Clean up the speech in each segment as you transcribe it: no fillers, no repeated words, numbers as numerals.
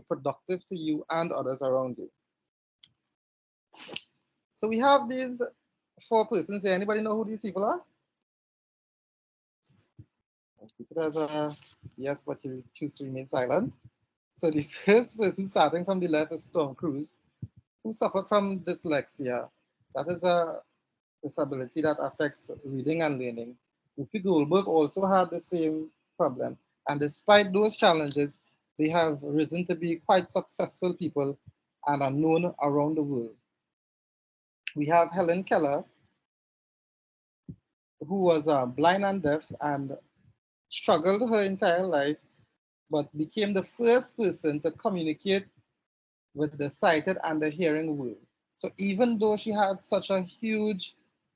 productive to you and others around you. So we have these four persons here. Anybody know who these people are? Keep it as a yes, but you choose to remain silent. So the first person starting from the left is Storm Cruise, who suffered from dyslexia. That is a disability that affects reading and learning. Whoopi Goldberg also had the same problem. And despite those challenges, they have risen to be quite successful people and are known around the world. We have Helen Keller, who was blind and deaf and struggled her entire life, but became the first person to communicate with the sighted and the hearing world. So even though she had such a huge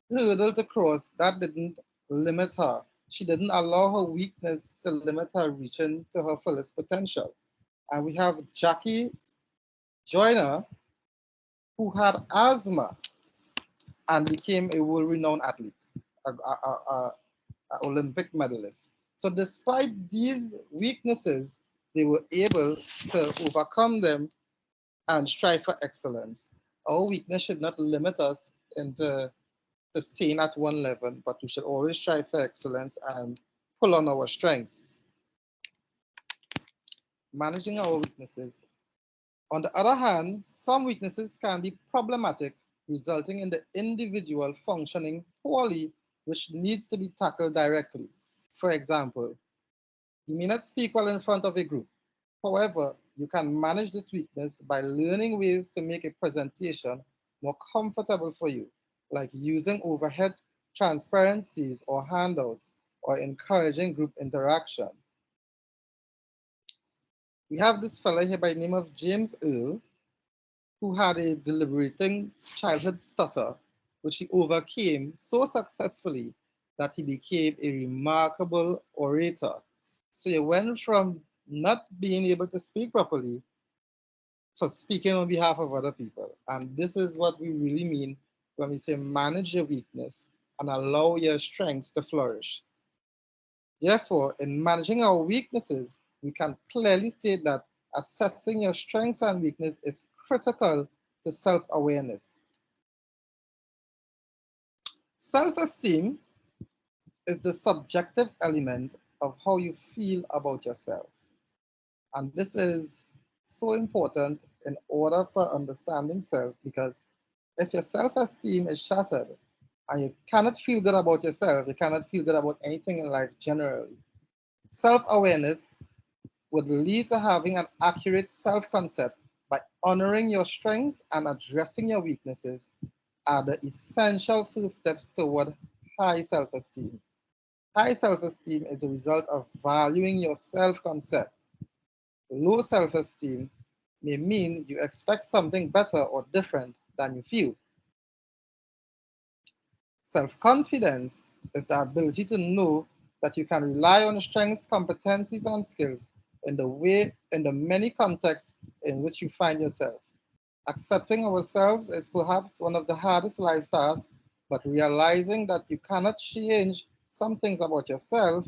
hurdle to cross, that didn't limit her. She didn't allow her weakness to limit her reaching to her fullest potential. And we have Jackie Joyner, who had asthma and became a world-renowned athlete, a Olympic medalist. So despite these weaknesses, they were able to overcome them and strive for excellence. Our weakness should not limit us into staying at one level, but we should always strive for excellence and pull on our strengths. Managing our weaknesses. On the other hand, some weaknesses can be problematic, resulting in the individual functioning poorly, which needs to be tackled directly. For example, you may not speak well in front of a group. However, you can manage this weakness by learning ways to make a presentation more comfortable for you, like using overhead transparencies or handouts or encouraging group interaction. We have this fellow here by the name of James Earl, who had a deliberating childhood stutter, which he overcame so successfully that he became a remarkable orator. So he went from not being able to speak properly for speaking on behalf of other people. And this is what we really mean when we say manage your weakness and allow your strengths to flourish. Therefore, in managing our weaknesses, we can clearly state that assessing your strengths and weakness is critical to self-awareness. Self-esteem is the subjective element of how you feel about yourself. And this is so important in order for understanding self, because if your self-esteem is shattered and you cannot feel good about yourself, you cannot feel good about anything in life generally. Self-awareness would lead to having an accurate self-concept by honoring your strengths and addressing your weaknesses are the essential first steps toward high self-esteem. High self-esteem is a result of valuing your self-concept. Low self-esteem may mean you expect something better or different than you feel. Self-confidence is the ability to know that you can rely on strengths, competencies, and skills in the many contexts in which you find yourself. Accepting ourselves is perhaps one of the hardest life tasks, but realizing that you cannot change some things about yourself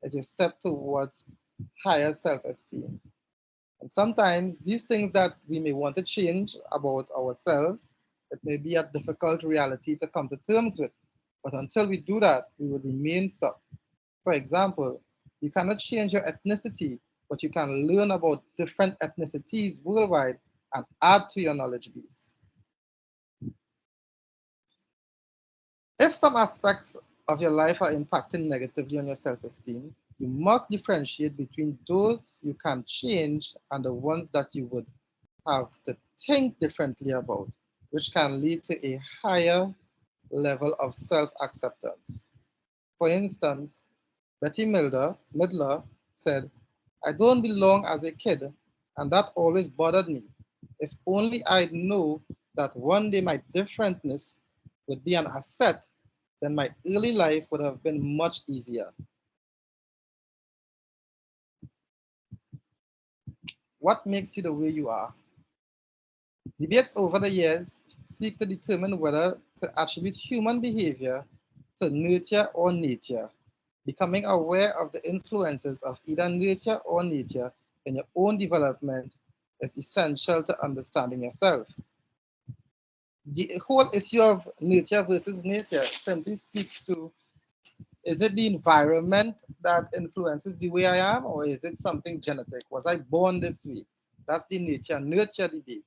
is a step towards higher self-esteem. And sometimes these things that we may want to change about ourselves, it may be a difficult reality to come to terms with. But until we do that, we will remain stuck. For example, you cannot change your ethnicity, but you can learn about different ethnicities worldwide and add to your knowledge base. If some aspects of your life are impacting negatively on your self-esteem, you must differentiate between those you can change and the ones that you would have to think differently about, which can lead to a higher level of self-acceptance. For instance, Betty Midler said, "I don't belong as a kid, and that always bothered me. If only I'd know that one day my differentness would be an asset, then my early life would have been much easier." What makes you the way you are? Debates over the years seek to determine whether to attribute human behavior to nurture or nature. Becoming aware of the influences of either nurture or nature in your own development is essential to understanding yourself. The whole issue of nurture versus nature simply speaks to, is it the environment that influences the way I am, or is it something genetic? Was I born this way? That's the nature nurture debate.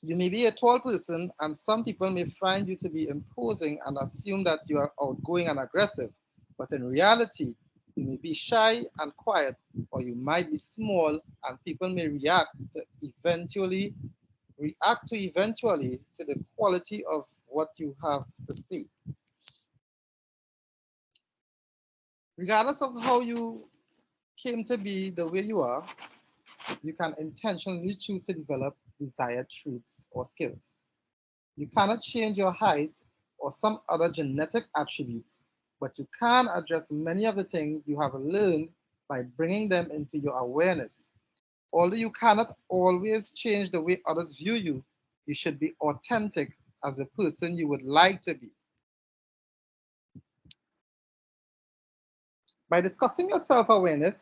You may be a tall person, and some people may find you to be imposing and assume that you are outgoing and aggressive. But in reality, you may be shy and quiet, or you might be small, and people may react to eventually to the quality of what you have to say. Regardless of how you came to be the way you are, you can intentionally choose to develop desired traits or skills. You cannot change your height or some other genetic attributes, but you can address many of the things you have learned by bringing them into your awareness. Although you cannot always change the way others view you, you should be authentic as the person you would like to be. By discussing your self awareness,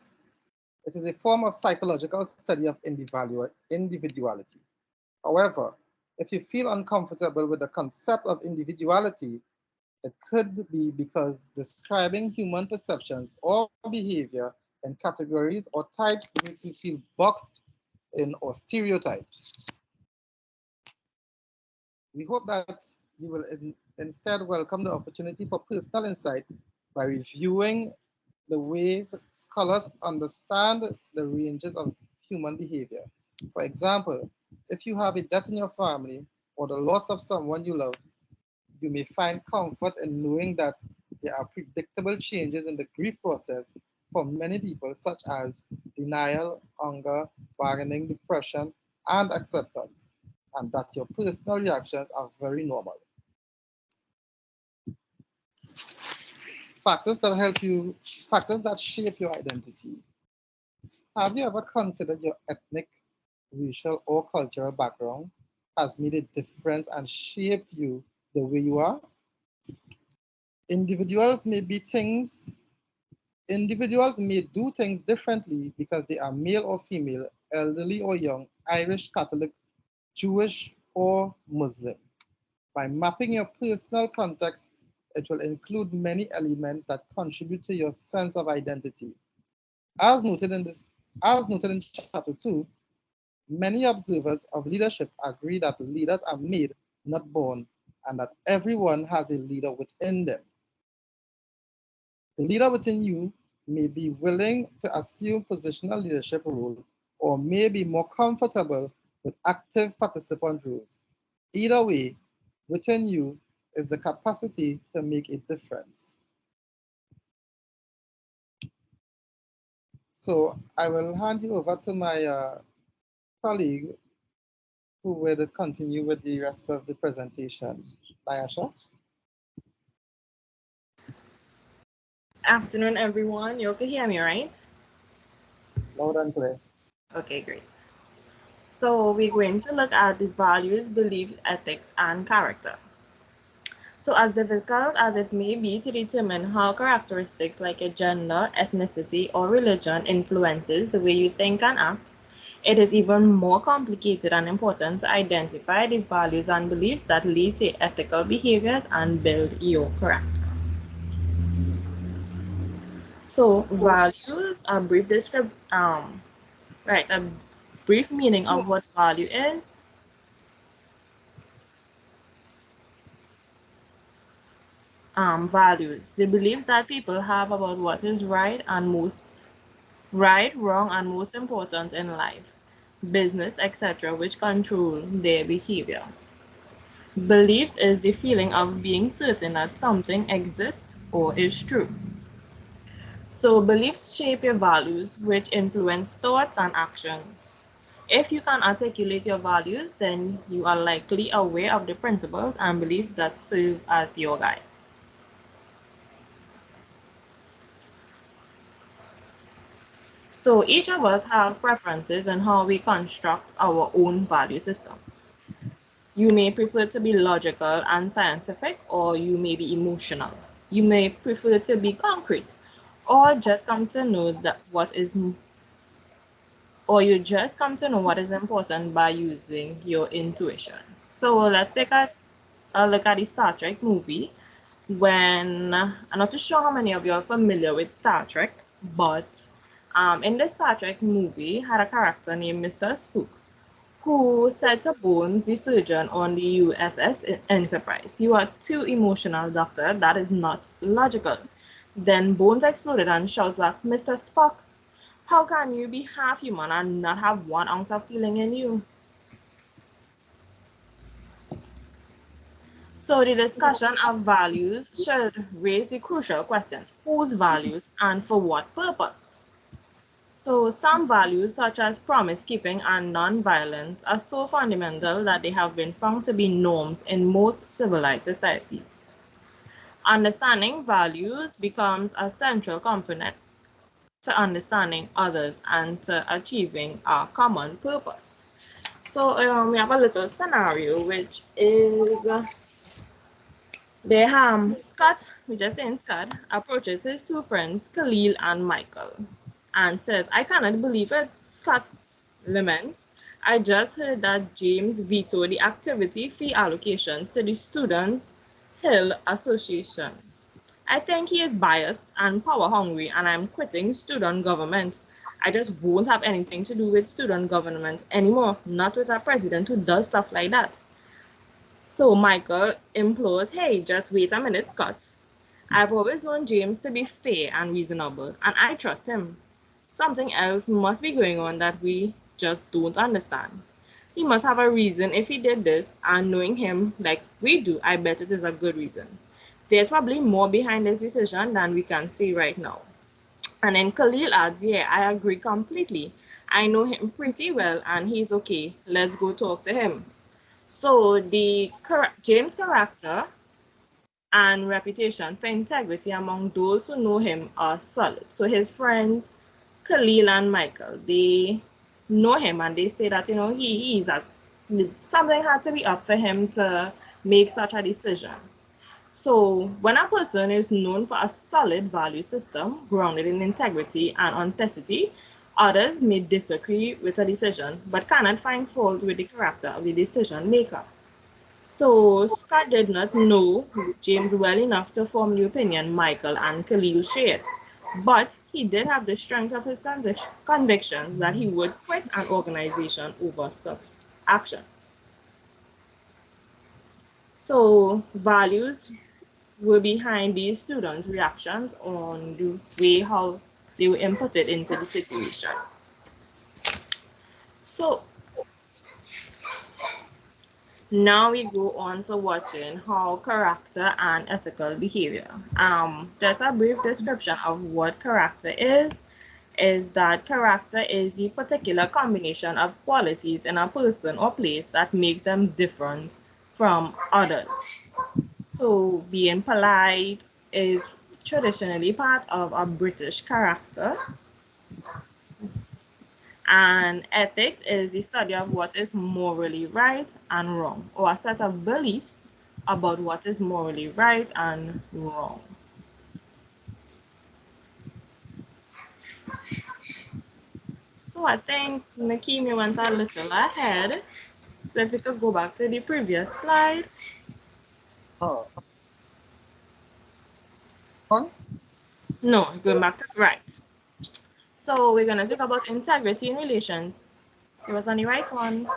it is a form of psychological study of individuality. However, if you feel uncomfortable with the concept of individuality, it could be because describing human perceptions or behavior in categories or types makes you feel boxed in or stereotyped. We hope that you will instead welcome the opportunity for personal insight by reviewing the ways scholars understand the ranges of human behavior. For example, if you have a death in your family or the loss of someone you love, you may find comfort in knowing that there are predictable changes in the grief process for many people, such as denial, anger, bargaining, depression, and acceptance, and that your personal reactions are very normal. Factors that shape your identity. Have you ever considered your ethnic, racial, or cultural background has made a difference and shaped you the way you are? Individuals may be things Individuals may do things differently because they are male or female, elderly or young, Irish, Catholic, Jewish, or Muslim. By mapping your personal context, it will include many elements that contribute to your sense of identity. As noted in this, as noted in chapter 2, many observers of leadership agree that leaders are made, not born, and that everyone has a leader within them. The leader within you may be willing to assume positional leadership role or may be more comfortable with active participant roles. Either way, within you is the capacity to make a difference. So I will hand you over to my colleague who will continue with the rest of the presentation. Nyasha? Afternoon, everyone. You can hear me, right? Loud and clear. Okay, great. So we're going to look at the values, beliefs, ethics, and character. So as difficult as it may be to determine how characteristics like a gender, ethnicity, or religion influences the way you think and act, it is even more complicated and important to identify the values and beliefs that lead to ethical behaviors and build your character. So values, a brief description, right, a brief meaning of what value is. Values, the beliefs that people have about what is right, wrong, and most important in life, business, etc., which control their behavior. Beliefs is the feeling of being certain that something exists or is true. So beliefs shape your values, which influence thoughts and actions. If you can articulate your values, then you are likely aware of the principles and beliefs that serve as your guide. So each of us have preferences in how we construct our own value systems. You may prefer to be logical and scientific, or you may be emotional. You may prefer to be concrete, or just come to know that or you just come to know what is important by using your intuition. So let's take a look at the Star Trek movie. When I'm not too sure how many of you are familiar with Star Trek, but in the Star Trek movie had a character named Mr. Spook who said to Bones, the surgeon on the USS Enterprise, "You are too emotional, doctor. That is not logical." Then Bones exploded and shouted back, "Mr. Spock, how can you be half human and not have 1 ounce of feeling in you?" So the discussion of values should raise the crucial questions: whose values and for what purpose? So some values such as promise keeping and non-violence are so fundamental that they have been found to be norms in most civilized societies. Understanding values becomes a central component to understanding others and to achieving our common purpose. So we have a little scenario which is Scott, we just saying Scott, approaches his two friends, Khalil and Michael, and says, "I cannot believe it." Scott laments, "I just heard that James vetoed the activity fee allocations to the Student Hill Association. I think he is biased and power hungry, and I'm quitting student government. I just won't have anything to do with student government anymore, not with a president who does stuff like that." So Michael implores, "Hey, just wait a minute, Scott. I've always known James to be fair and reasonable, and I trust him. Something else must be going on that we just don't understand. He must have a reason if he did this, and knowing him like we do, I bet it is a good reason. There's probably more behind this decision than we can see right now." And then Khalil adds, "Yeah, I agree completely. I know him pretty well, and he's okay. Let's go talk to him." So the James' character and reputation for integrity among those who know him are solid. So his friends, Khalil and Michael, they know him and they say that, he's something had to be up for him to make such a decision. So when a person is known for a solid value system grounded in integrity and honesty, others may disagree with a decision but cannot find fault with the character of the decision maker. So Scott did not know James well enough to form the opinion Michael and Khalil shared, but he did have the strength of his conviction that he would quit an organization over such actions. So values were behind these students' reactions on the way how they were inputted into the situation. So now we go on to watching how character and ethical behavior. Just a brief description of what character is that character is the particular combination of qualities in a person or place that makes them different from others. So being polite is traditionally part of a British character. And ethics is the study of what is morally right and wrong, or a set of beliefs about what is morally right and wrong. So I think Nakimi went a little ahead. So if we could go back to the previous slide. Huh. Huh? No, going back to the right. So we're going to talk about integrity in relation. It was on the right one.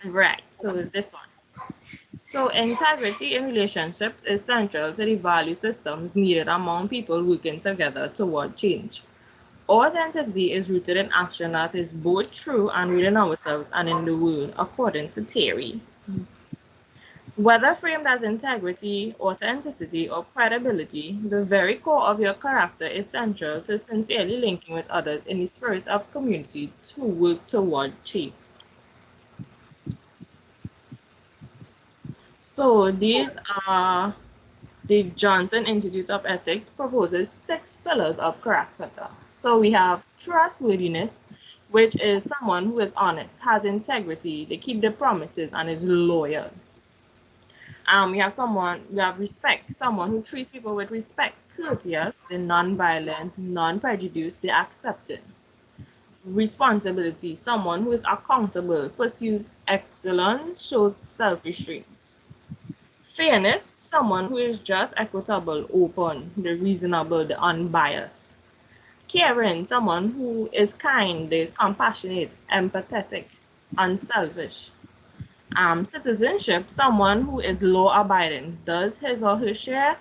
Right, so it's this one. So integrity in relationships is central to the value systems needed among people working together toward change. Authenticity is rooted in action that is both true and within ourselves and in the world, according to Terry. Whether framed as integrity, authenticity, or credibility, the very core of your character is central to sincerely linking with others in the spirit of community to work toward change. So these are the Johnson Institute of Ethics proposes 6 pillars of character. So we have trustworthiness, which is someone who is honest, has integrity, they keep their promises, and is loyal. We have respect, someone who treats people with respect, courteous, they're non-violent, non-prejudiced, they're accepting. Responsibility, someone who is accountable, pursues excellence, shows self-restraint. Fairness, someone who is just, equitable, open, the reasonable, the unbiased. Caring, someone who is kind, is compassionate, empathetic, unselfish. Citizenship, someone who is law-abiding, does his or her share,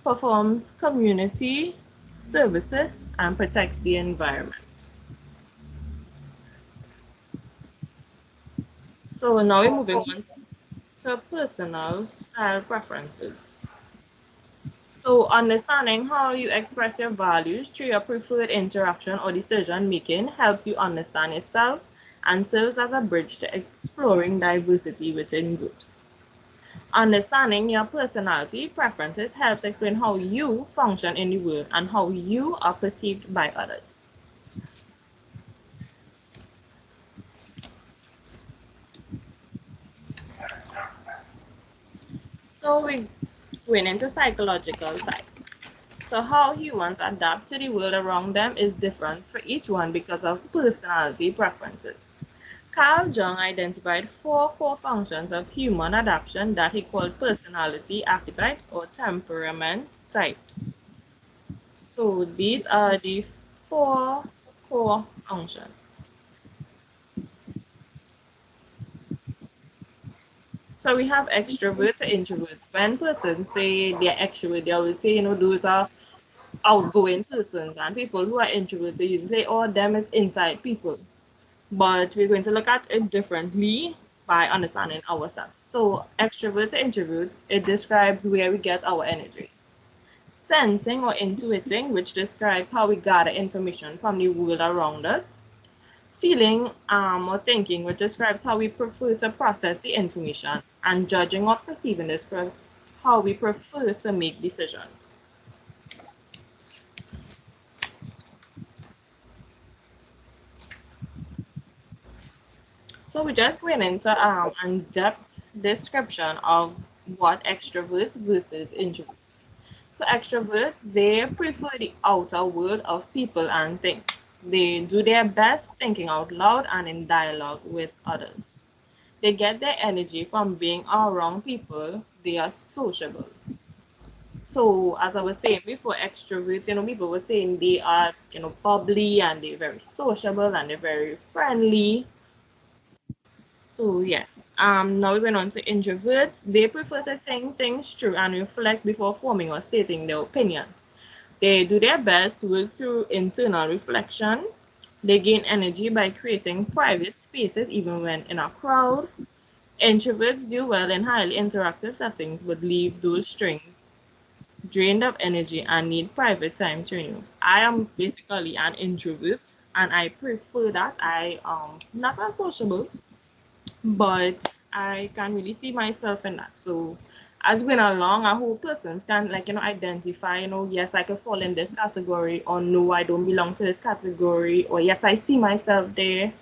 performs community services, and protects the environment. So now we're moving on to personal style preferences. So understanding how you express your values through your preferred interaction or decision making helps you understand yourself and serves as a bridge to exploring diversity within groups. Understanding your personality preferences helps explain how you function in the world and how you are perceived by others. So we're going into psychological side. So how humans adapt to the world around them is different for each one because of personality preferences. Carl Jung identified four core functions of human adaptation that he called personality archetypes or temperament types. So these are the four core functions. So we have extrovert to introvert. When persons say they're extrovert, they always say, those are outgoing persons, and people who are introverts, they usually say, oh, them is inside people. But we're going to look at it differently by understanding ourselves. So extrovert to introvert, it describes where we get our energy. Sensing or intuiting, which describes how we gather information from the world around us. Feeling or thinking, which describes how we prefer to process the information. And judging or perceiving describes how we prefer to make decisions. So we just went into an depth description of what extroverts versus introverts. So extroverts, they prefer the outer world of people and things. They do their best thinking out loud and in dialogue with others. They get their energy from being around people. They are sociable. So as I was saying before, extroverts, people were saying they are, bubbly and they're very sociable and they're very friendly. So yes, now we went on to introverts. They prefer to think things through and reflect before forming or stating their opinions. They do their best, work through internal reflection. They gain energy by creating private spaces even when in a crowd. Introverts do well in highly interactive settings but leave those strengths drained of energy and need private time to renew. I am basically an introvert and I prefer that. I not as sociable, but I can really see myself in that. So as we went along, I hope persons can identify, yes, I could fall in this category, or no, I don't belong to this category, or yes, I see myself there.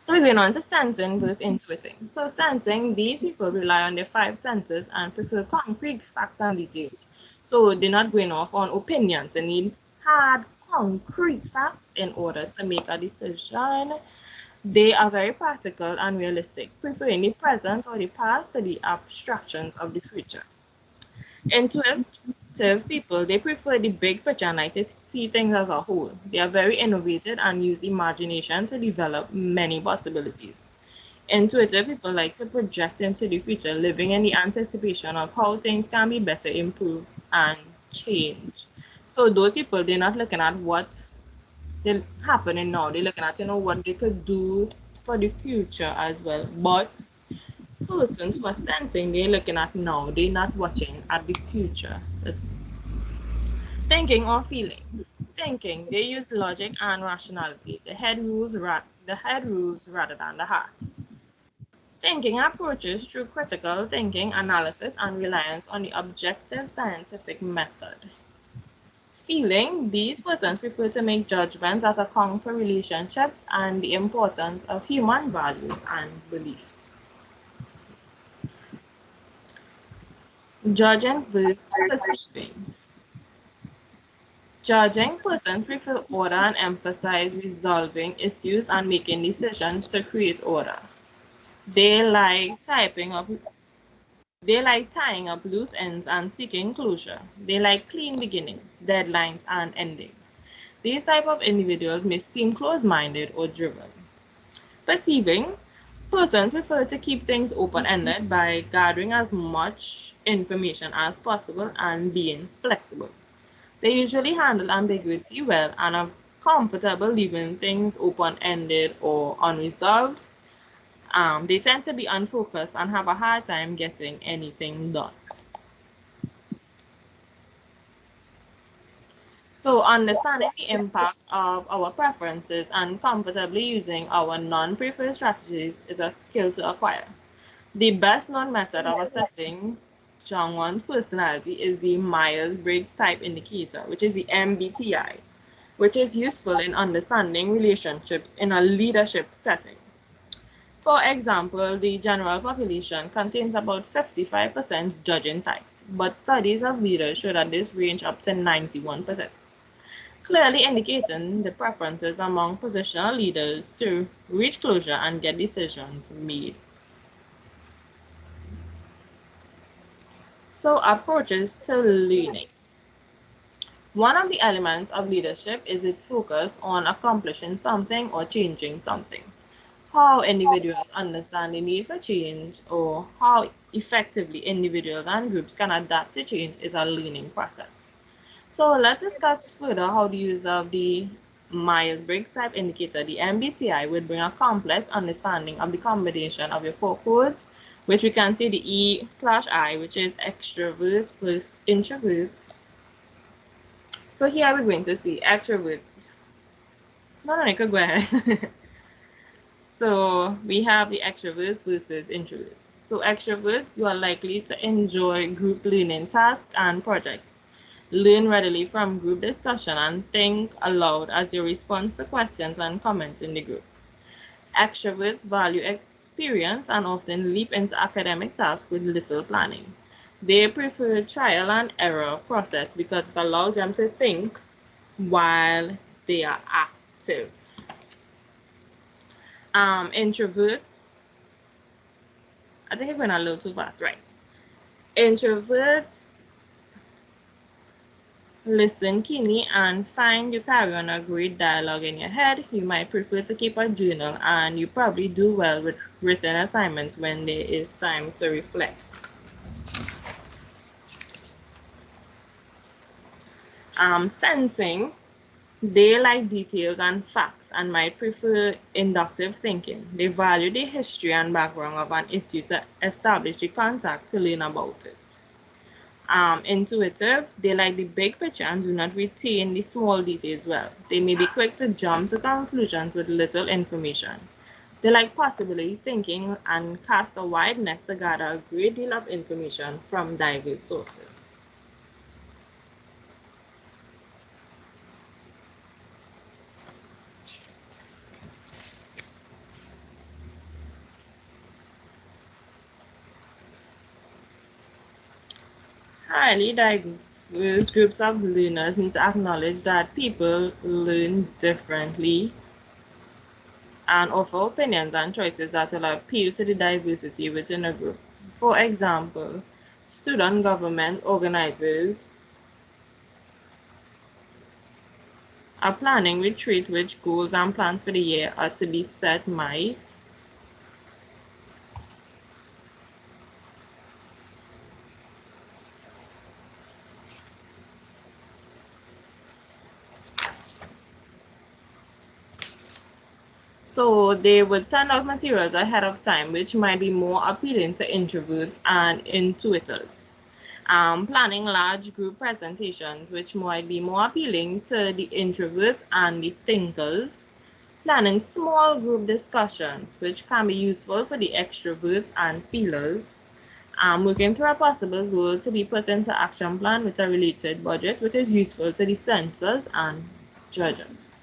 So we're going on to sensing versus intuiting. So sensing, these people rely on their five senses and prefer concrete facts and details. So they're not going off on opinions. They need hard, concrete facts in order to make a decision. They are very practical and realistic, preferring the present or the past to the abstractions of the future. Intuitive people, they prefer the big picture and like to see things as a whole. They are very innovative and use imagination to develop many possibilities. Intuitive people like to project into the future, living in the anticipation of how things can be better, improved, and changed. So those people, they're not looking at what they're happening now. They're looking at what they could do for the future as well. But persons who are sensing, they're looking at now. They're not watching at the future. It's thinking or feeling. Thinking, they use logic and rationality. The head rules rather than the heart. Thinking approaches through critical thinking, analysis, and reliance on the objective scientific method. Feeling, these persons prefer to make judgments that account for relationships and the importance of human values and beliefs. Judging versus perceiving. Judging persons prefer order and emphasize resolving issues and making decisions to create order. They like tying up loose ends and seeking closure. They like clean beginnings, deadlines, and endings. These type of individuals may seem close-minded or driven. Perceiving persons prefer to keep things open-ended by gathering as much information as possible and being flexible. They usually handle ambiguity well and are comfortable leaving things open-ended or unresolved. They tend to be unfocused and have a hard time getting anything done. So understanding the impact of our preferences and comfortably using our non-preferred strategies is a skill to acquire. The best known method of assessing someone's personality is the Myers-Briggs Type Indicator, which is the MBTI, which is useful in understanding relationships in a leadership setting. For example, the general population contains about 55% judging types, but studies of leaders show that this range up to 91%, clearly indicating the preferences among positional leaders to reach closure and get decisions made. So, approaches to learning. One of the elements of leadership is its focus on accomplishing something or changing something. How individuals understand the need for change or how effectively individuals and groups can adapt to change is a learning process. So let's discuss further how the use of the Myers-Briggs Type Indicator, the MBTI, would bring a complex understanding of the combination of your four codes, which we can see the E/I, which is extrovert versus introverts. So here we're going to see extroverts. No, you could go ahead. So we have the extroverts versus introverts. So extroverts, you are likely to enjoy group learning tasks and projects. Learn readily from group discussion and think aloud as you respond to questions and comments in the group. Extroverts value experience and often leap into academic tasks with little planning. They prefer trial and error process because it allows them to think while they are active. Introverts, I think I'm going a little too fast, right? Introverts listen keenly and find you carry on a great dialogue in your head. You might prefer to keep a journal and you probably do well with written assignments when there is time to reflect. Sensing, they like details and facts and might prefer inductive thinking. They value the history and background of an issue to establish the contact to learn about it. Intuitive, they like the big picture and do not retain the small details well. They may be quick to jump to conclusions with little information. They like possibly thinking and cast a wide net to gather a great deal of information from diverse sources. Highly diverse groups of learners need to acknowledge that people learn differently and offer opinions and choices that will appeal to the diversity within a group. For example, student government organizers are planning retreat which goals and plans for the year are to be set might so they would send out materials ahead of time which might be more appealing to introverts and intuitors. Planning large group presentations which might be more appealing to the introverts and the thinkers. Planning small group discussions which can be useful for the extroverts and feelers. Working through a possible goal to be put into action plan with a related budget which is useful to the censors and judges.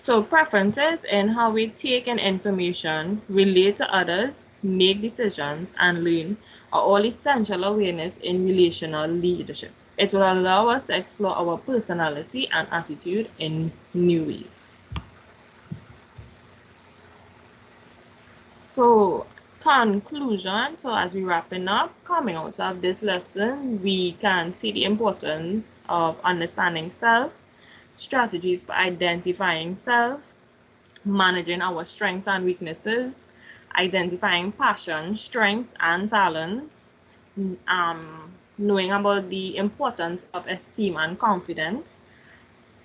So preferences in how we take in information, relate to others, make decisions, and learn are all essential awareness in relational leadership. It will allow us to explore our personality and attitude in new ways. So conclusion, so as we wrapping up, coming out of this lesson, we can see the importance of understanding self, strategies for identifying self, managing our strengths and weaknesses, identifying passion, strengths, and talents, knowing about the importance of esteem and confidence,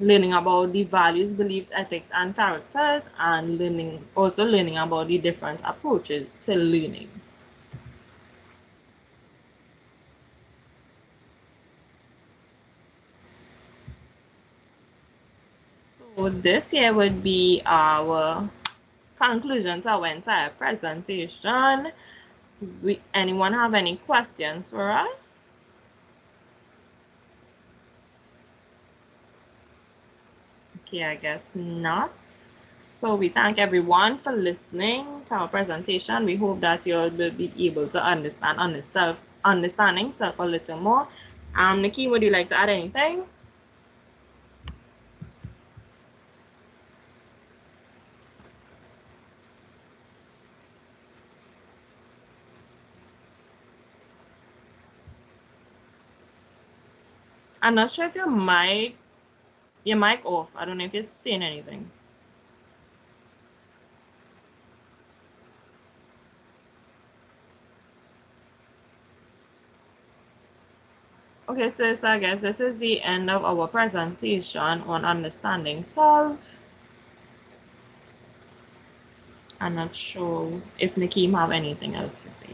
learning about the values, beliefs, ethics, and characters, and learning about the different approaches to learning. So this here would be our conclusion to our entire presentation. Anyone have any questions for us? Okay, I guess not. So we thank everyone for listening to our presentation. We hope that you will be able to understanding self a little more. Nikki, would you like to add anything? I'm not sure if your mic off. I don't know if you're saying anything. Okay, so I guess this is the end of our presentation on understanding self. I'm not sure if Nikki have anything else to say.